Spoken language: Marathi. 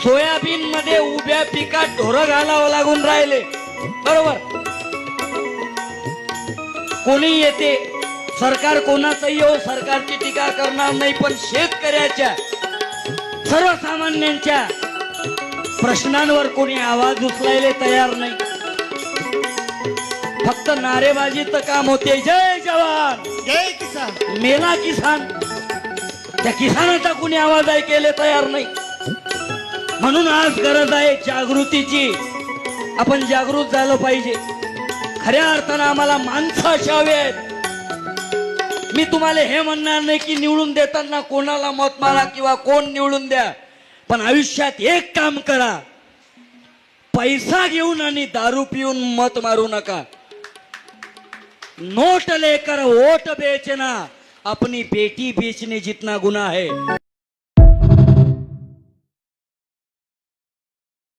सोयाबीन मध्ये उभ्या पिकात ढोरं घालावं लागून राहिले, बरोबर. कोणी येते, सरकार कोणाचंही हो, सरकारची टीका करणार नाही, पण शेतकऱ्याच्या सर्वसामान्यांच्या प्रश्नांवर कोणी आवाज उचलायला तयार नाही. फक्त नारेबाजीचं काम होते. जय जवान जय किसान. मेला किसान, त्या किसानाचा कोणी आवाज ऐकायला तयार नाही. म्हणून आज गरज आहे जागृतीची. आपण जागृत झालं पाहिजे. खऱ्या अर्थानं आम्हाला माणसं अशी हवी आहेत. मी तुम्हाला हे म्हणणार नाही की निवडून देताना कोणाला मत मारा किंवा कोण निवडून द्या, पण आयुष्यात एक काम करा, पैसा घेऊन आणि दारू पिऊन मत मारू नका. नोट लेकर वोट बेचना अपनी बेटी बेचने जितना गुनाह है.